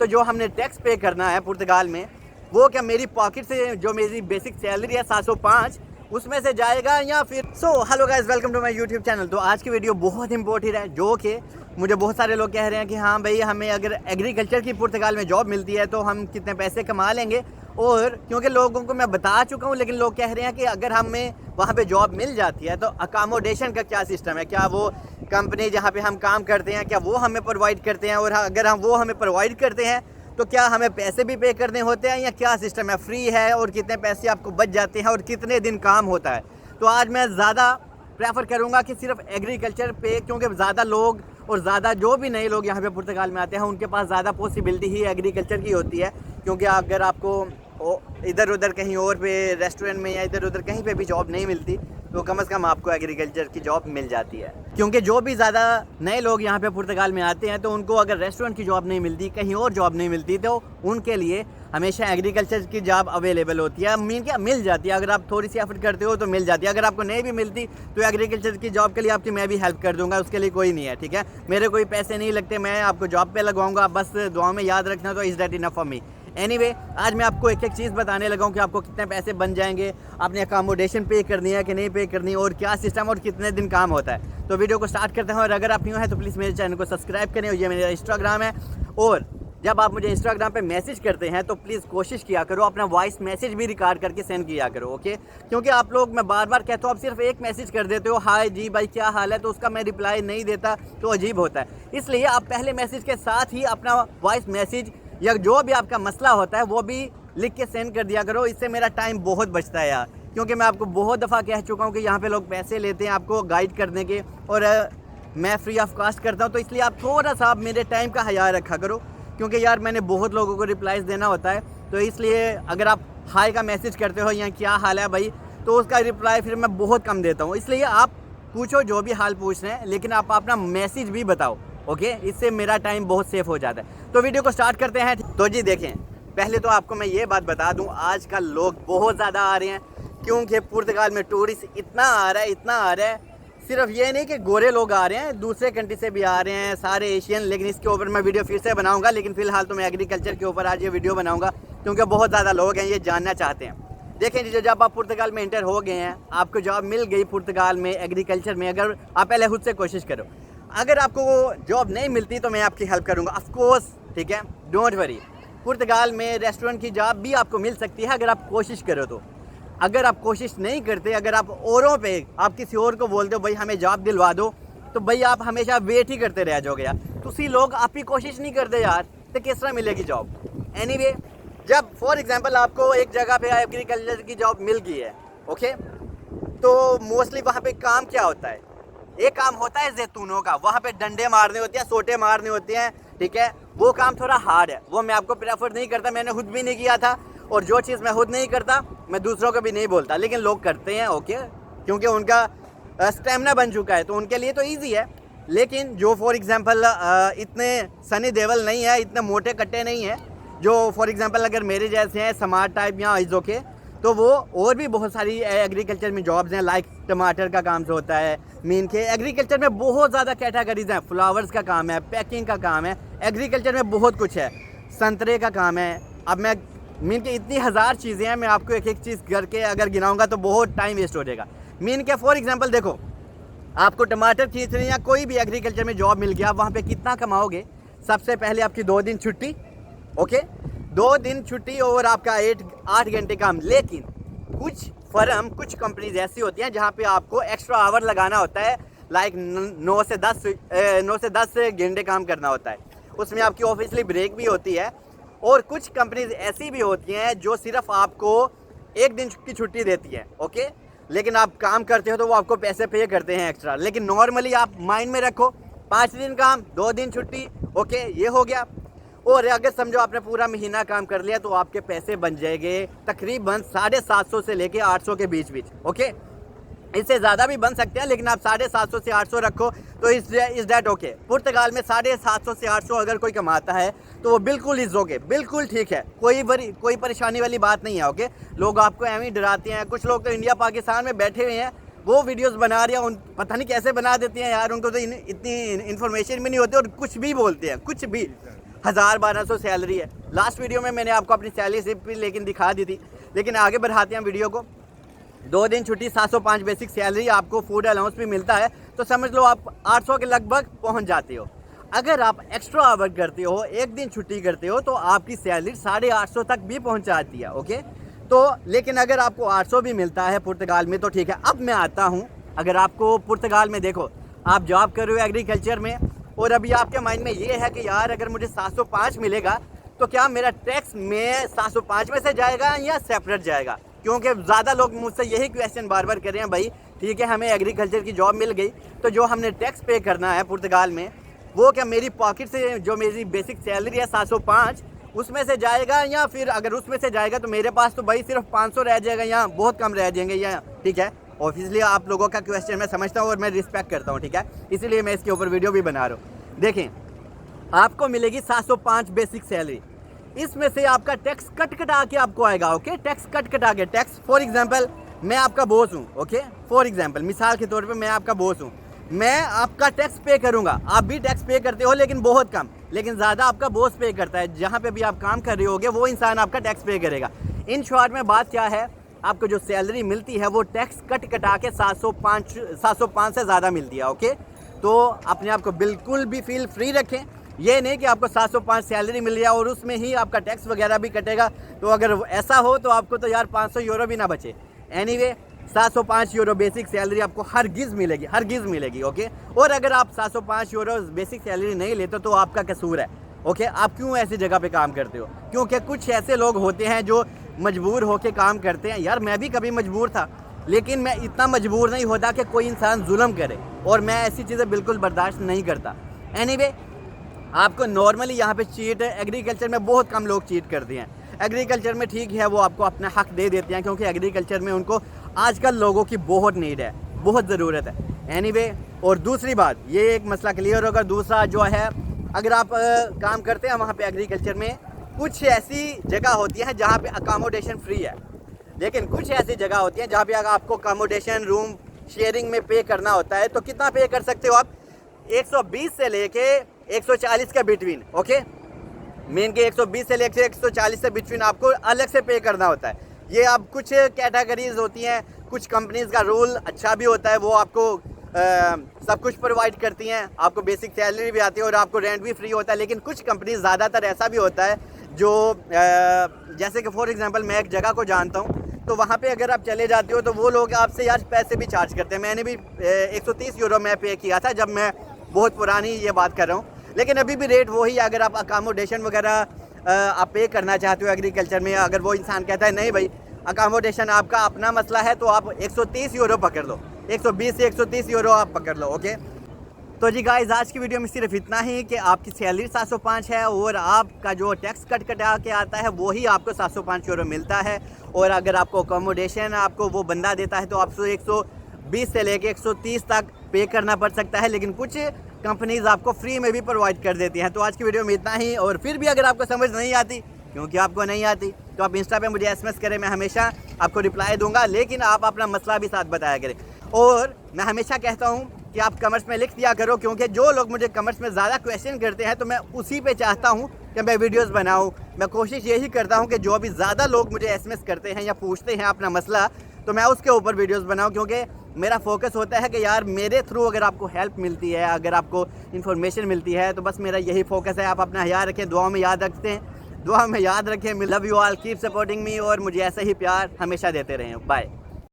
तो जो हमने टैक्स पे करना है पुर्तगाल में वो क्या मेरी पॉकेट से जो मेरी बेसिक सैलरी है 705 उसमें से जाएगा या फिर hello guys, welcome to my YouTube channel. तो आज की वीडियो बहुत इंपॉर्टेंट है, जो कि मुझे बहुत सारे लोग कह रहे हैं कि हाँ भाई, हमें अगर एग्रीकल्चर की पुर्तगाल में जॉब मिलती है तो हम कितने पैसे कमा लेंगे। और क्योंकि लोगों को मैं बता चुका हूँ, लेकिन लोग कह रहे हैं कि अगर हमें वहाँ पे जॉब मिल जाती है तो अकामोडेशन का क्या सिस्टम है, क्या वो कंपनी जहाँ पे हम काम करते हैं क्या वो हमें प्रोवाइड करते हैं, और अगर हम वो हमें प्रोवाइड करते हैं तो क्या हमें पैसे भी पे करने होते हैं या क्या सिस्टम है, फ्री है, और कितने पैसे आपको बच जाते हैं और कितने दिन काम होता है। तो आज मैं ज़्यादा प्रेफर करूँगा कि सिर्फ एग्रीकल्चर पे, क्योंकि ज़्यादा लोग और ज़्यादा जो भी नए लोग यहाँ पे पुर्तगाल में आते हैं उनके पास ज़्यादा पॉसिबिलिटी ही एग्रीकल्चर की होती है। क्योंकि अगर आपको इधर उधर कहीं और पे रेस्टोरेंट में या इधर उधर कहीं पे भी जॉब नहीं मिलती तो कम से कम आपको एग्रीकल्चर की जॉब मिल जाती है। क्योंकि जो भी ज़्यादा नए लोग यहाँ पे पुर्तगाल में आते हैं तो उनको अगर रेस्टोरेंट की जॉब नहीं मिलती, कहीं और जॉब नहीं मिलती, तो उनके लिए हमेशा एग्रीकल्चर की जॉब अवेलेबल होती है। मिल जाती है, अगर आप थोड़ी सी एफर्ट करते हो तो मिल जाती है। अगर आपको नहीं भी मिलती तो एग्रीकल्चर की जॉब के लिए आपकी मैं भी हेल्प कर दूंगा, उसके लिए कोई नहीं है, ठीक है। मेरे कोई पैसे नहीं लगते, मैं आपको जॉब पे लगवाऊंगा, बस दुआ में याद रखना। तो is that enough for me. Anyway, आज मैं आपको एक एक चीज़ बताने लगा हूँ कि आपको कितने पैसे बन जाएंगे, आपने अकामोडेशन पे करनी है कि नहीं पे करनी, और क्या सिस्टम और कितने दिन काम होता है। तो वीडियो को स्टार्ट करते हैं। और अगर आप न्यू है तो प्लीज़ मेरे चैनल को सब्सक्राइब करें। और ये मेरा इंस्टाग्राम है, और जब आप मुझे इंस्टाग्राम पे मैसेज करते हैं तो प्लीज़ कोशिश किया करो अपना वॉइस मैसेज भी रिकॉर्ड करके सेंड किया करो, ओके। क्योंकि आप लोग, मैं बार बार कहता हूँ, आप सिर्फ एक मैसेज कर देते हो, हाय जी भाई क्या हाल है, तो उसका मैं रिप्लाई नहीं देता तो अजीब होता है। इसलिए आप पहले मैसेज के साथ ही अपना वॉइस मैसेज या जो भी आपका मसला होता है वो भी लिख के सेंड कर दिया करो। इससे मेरा टाइम बहुत बचता है यार। क्योंकि मैं आपको बहुत दफ़ा कह चुका हूँ कि यहाँ पे लोग पैसे लेते हैं आपको गाइड करने के, और मैं फ्री ऑफ कॉस्ट करता हूँ। तो इसलिए आप थोड़ा सा मेरे टाइम का ख्याल रखा करो, क्योंकि यार मैंने बहुत लोगों को रिप्लाईज देना होता है। तो इसलिए अगर आप हाय का मैसेज करते हो या क्या हाल है भाई, तो उसका रिप्लाई फिर मैं बहुत कम देता हूँ। इसलिए आप पूछो जो भी हाल पूछ रहे हैं, लेकिन आप अपना मैसेज भी बताओ, ओके। इससे मेरा टाइम बहुत सेफ हो जाता है। तो वीडियो को स्टार्ट करते हैं। तो जी देखें, पहले तो आपको मैं ये बात बता दूं, आजकल लोग बहुत ज़्यादा आ रहे हैं, क्योंकि पुर्तगाल में टूरिस्ट इतना आ रहा है। सिर्फ ये नहीं कि गोरे लोग आ रहे हैं, दूसरे कंट्री से भी आ रहे हैं, सारे एशियन। लेकिन इसके ऊपर मैं वीडियो फिर से बनाऊंगा, लेकिन फ़िलहाल तो मैं एग्रीकल्चर के ऊपर आज ये वीडियो बनाऊंगा, क्योंकि बहुत ज़्यादा लोग हैं ये जानना चाहते हैं। देखें जी, जब आप पुर्तगाल में इंटर हो गए हैं, आपको जॉब मिल गई पुर्तगाल में एग्रीकल्चर में, अगर आप पहले खुद से कोशिश करो। अगर आपको वो जॉब नहीं मिलती तो मैं आपकी हेल्प करूंगा, ऑफ कोर्स, ठीक है, डोंट वरी। पुर्तगाल में रेस्टोरेंट की जॉब भी आपको मिल सकती है अगर आप कोशिश करो तो। अगर आप कोशिश नहीं करते, अगर आप औरों पे, आप किसी और को बोलते हो भाई हमें जॉब दिलवा दो, तो भाई आप हमेशा वेट ही करते रह जाओगे यार। तुसी लोग आप ही कोशिश नहीं करते यार, तो किस तरह मिलेगी जॉब। एनीवे, जब फॉर एग्जांपल आपको एक जगह पे एग्रीकल्चर की जॉब मिल गई है, ओके, तो मोस्टली वहाँ पे काम क्या होता है, एक काम होता है जैतूनों का, वहाँ पे डंडे मारने होते हैं, सोटे मारने होते हैं, ठीक है। वो काम थोड़ा हार्ड है, वो मैं आपको प्रेफर नहीं करता, मैंने खुद भी नहीं किया था, और जो चीज़ मैं खुद नहीं करता मैं दूसरों को भी नहीं बोलता, लेकिन लोग करते हैं, ओके, क्योंकि उनका स्टेमिना बन चुका है तो उनके लिए तो ईजी है। लेकिन जो फॉर एग्जांपल इतने सनी देवल नहीं है, इतने मोटे कट्टे नहीं हैं, जो फॉर एग्जांपल अगर मेरे जैसे हैं स्मार्ट टाइप या इज़ ओके, तो वो और भी बहुत सारी एग्रीकल्चर में जॉब्स हैं। लाइक टमाटर का काम जो होता है, मीन के एग्रीकल्चर में बहुत ज़्यादा कैटेगरीज हैं, फ्लावर्स का काम है, पैकिंग का काम है, एग्रीकल्चर में बहुत कुछ है, संतरे का काम है। अब मैं मीन के इतनी हज़ार चीज़ें हैं, मैं आपको एक एक चीज़ करके अगर गिनाऊंगा तो बहुत टाइम वेस्ट हो जाएगा। मीन के फॉर एग्जांपल देखो, आपको टमाटर खींचने या कोई भी एग्रीकल्चर में जॉब मिल गया, आप वहाँ पे कितना कमाओगे। सबसे पहले आपकी 2 दिन छुट्टी, ओके, 2 दिन छुट्टी और आपका 8 घंटे काम। लेकिन कुछ कंपनीज ऐसी होती हैं जहाँ पे आपको एक्स्ट्रा आवर लगाना होता है, लाइक 9 से 10 घंटे काम करना होता है। उसमें आपकी ऑफिशियली ब्रेक भी होती है। और कुछ कंपनीज ऐसी भी होती हैं जो सिर्फ आपको 1 दिन की छुट्टी देती है, ओके, लेकिन आप काम करते हो तो वो आपको पैसे पे करते हैं एक्स्ट्रा। लेकिन नॉर्मली आप माइंड में रखो, 5 दिन काम, 2 दिन छुट्टी, ओके, ये हो गया। और अगर समझो आपने पूरा महीना काम कर लिया तो आपके पैसे बन जाएंगे तकरीबन 750 से लेके 800 के बीच, ओके। इससे ज़्यादा भी बन सकते हैं, लेकिन आप 750 से 800 रखो तो इस डैट ओके। पुर्तगाल में 750 से 800 अगर कोई कमाता है तो वो बिल्कुल इज़ ओके, बिल्कुल ठीक है, कोई परेशानी वाली बात नहीं है, ओके। लोग आपको एवं ही डराते हैं। कुछ लोग तो इंडिया पाकिस्तान में बैठे हुए हैं, वो वीडियोस बना रहे हैं, उन पता नहीं कैसे बना देते हैं यार, उनको तो इतनी इन्फॉर्मेशन भी नहीं होती और कुछ भी बोलते हैं, कुछ भी। 1000-1200 सैलरी है। लास्ट वीडियो में मैंने आपको अपनी सैलरी स्लिप भी लेकिन दिखा दी थी, लेकिन आगे बढ़ाते हैं वीडियो को। 2 दिन छुट्टी, 705 बेसिक सैलरी, आपको फूड अलाउंस भी मिलता है, तो समझ लो आप 800 के लगभग पहुंच जाते हो। अगर आप एक्स्ट्रा आवर करते हो, एक दिन छुट्टी करते हो, तो आपकी सैलरी 850 तक भी पहुंच जाती है। ओके, तो लेकिन अगर आपको 800 भी मिलता है पुर्तगाल में तो ठीक है। अब मैं आता हूँ, अगर आपको पुर्तगाल में देखो, आप जॉब कर रहे हो एग्रीकल्चर में, और अभी आपके माइंड में ये है कि यार अगर मुझे 705 मिलेगा तो क्या मेरा टैक्स में 705 में से जाएगा या सेपरेट जाएगा? क्योंकि ज़्यादा लोग मुझसे यही क्वेश्चन बार बार कर रहे हैं, भाई ठीक है हमें एग्रीकल्चर की जॉब मिल गई, तो जो हमने टैक्स पे करना है पुर्तगाल में, वो क्या मेरी पॉकेट से जो मेरी बेसिक सैलरी है 705 उसमें से जाएगा, या फिर अगर उसमें से जाएगा तो मेरे पास तो भाई सिर्फ 500 रह जाएगा या बहुत कम रह जाएंगे, या ठीक है। ऑब्वियसली आप लोगों का क्वेश्चन मैं समझता हूँ और मैं रिस्पेक्ट करता हूँ, ठीक है, इसीलिए मैं इसके ऊपर वीडियो भी बना रहा हूँ। देखें, आपको मिलेगी 705 बेसिक सैलरी, इसमें से आपका टैक्स कट कटा के आपको आएगा। ओके, टैक्स कट कटा के, टैक्स फॉर एग्जांपल मैं आपका बॉस हूँ, ओके, फॉर एग्जांपल मिसाल के तौर पे मैं आपका बॉस हूँ, मैं आपका टैक्स पे करूँगा, आप भी टैक्स पे करते हो लेकिन बहुत कम, लेकिन ज़्यादा आपका बॉस पे करता है। जहाँ पे भी आप काम कर रहे होगे वो इंसान आपका टैक्स पे करेगा। इन शॉर्ट में बात क्या है, आपको जो सैलरी मिलती है वो टैक्स कट कटा के 705 से ज़्यादा मिलती है। ओके, तो अपने आप को बिल्कुल भी फील फ्री रखें, ये नहीं कि आपको 705 सैलरी मिल रही है और उसमें ही आपका टैक्स वगैरह भी कटेगा, तो अगर ऐसा हो तो आपको तो यार 500 यूरो भी ना बचे। एनीवे 705 यूरो बेसिक सैलरी आपको हरगिज़ मिलेगी, हरगिज़ मिलेगी। ओके, और अगर आप 705 यूरो बेसिक सैलरी नहीं लेते तो आपका कसूर है। ओके, आप क्यों ऐसी जगह पे काम करते हो? क्योंकि कुछ ऐसे लोग होते हैं जो मजबूर होकर काम करते हैं। यार मैं भी कभी मजबूर था, लेकिन मैं इतना मजबूर नहीं होता कि कोई इंसान जुल्म करे, और मैं ऐसी चीज़ें बिल्कुल बर्दाश्त नहीं करता। एनीवे, आपको नॉर्मली यहाँ पे चीट, एग्रीकल्चर में बहुत कम लोग चीट करते हैं। एग्रीकल्चर में ठीक है वो आपको अपना हक दे देते हैं, क्योंकि एग्रीकल्चर में उनको आजकल लोगों की बहुत नीड है, बहुत ज़रूरत है। एनीवे, और दूसरी बात, ये एक मसला क्लियर होगा। दूसरा जो है, अगर आप काम करते हैं वहाँ पे एग्रीकल्चर में, कुछ ऐसी जगह होती है जहाँ पे अकामोडेशन फ्री है, लेकिन कुछ ऐसी जगह होती है जहाँ पे अगर आपको अकामोडेशन रूम शेयरिंग में पे करना होता है, तो कितना पे कर सकते हो आप? 120 से लेके 140 के बिटवीन। ओके, मेन के 120 से लेके 140 से बिटवीन आपको अलग से पे करना होता है। ये अब कुछ कैटेगरीज होती हैं, कुछ कंपनीज का रूल अच्छा भी होता है, वो आपको सब कुछ प्रोवाइड करती हैं, आपको बेसिक सैलरी भी आती है और आपको रेंट भी फ्री होता है। लेकिन कुछ कंपनीज ज़्यादातर ऐसा भी होता है जो जैसे कि फॉर एग्जांपल मैं एक जगह को जानता हूँ, तो वहाँ पे अगर आप चले जाते हो तो वो लोग आपसे यार पैसे भी चार्ज करते हैं। मैंने भी 130 यूरो मैं पे किया था, जब मैं बहुत पुरानी ये बात कर रहा हूँ, लेकिन अभी भी रेट वही। अगर आप अकामोडेशन वगैरह आप पे करना चाहते हो एग्रीकल्चर में, अगर वो इंसान कहता है नहीं भाई अकामोडेशन आपका अपना मसला है, तो आप 130 यूरो पकड़ लो, 120 से 130 यूरो आप पकड़ लो। ओके, तो जी गाइस, आज की वीडियो में सिर्फ इतना ही कि आपकी सैलरी 705 है और आपका जो टैक्स कट कटा के आता है वही आपको 705 यूरो मिलता है। और अगर आपको अकोमोडेशन आपको वो बंदा देता है तो आपको 120 से लेके 130 तक पे करना पड़ सकता है, लेकिन कुछ कंपनीज आपको फ्री में भी प्रोवाइड कर देती हैं। तो आज की वीडियो में इतना ही, और फिर भी अगर आपको समझ नहीं आती, क्योंकि आपको नहीं आती, तो आप इंस्टा पे मुझे SMS करें, मैं हमेशा आपको रिप्लाई दूंगा, लेकिन आप अपना मसला भी साथ बताया करें। और मैं हमेशा कहता हूँ कि आप कमेंट्स में लिख दिया करो, क्योंकि जो लोग मुझे कमेंट्स में ज़्यादा क्वेश्चन करते हैं तो मैं उसी पे चाहता हूँ कि मैं वीडियोस बनाऊँ। मैं कोशिश यही करता हूँ कि जो भी ज़्यादा लोग मुझे SMS करते हैं या पूछते हैं अपना मसला, तो मैं उसके ऊपर वीडियोस बनाऊँ, क्योंकि मेरा फोकस होता है कि यार मेरे थ्रू अगर आपको हेल्प मिलती है, अगर आपको इन्फॉर्मेशन मिलती है, तो बस मेरा यही फोकस है। आप अपना ख्याल रखें, दुआ में याद रखते हैं, दुआ में याद रखें। Love you all, keep supporting me, और मुझे ऐसा ही प्यार हमेशा देते रहें। बाय।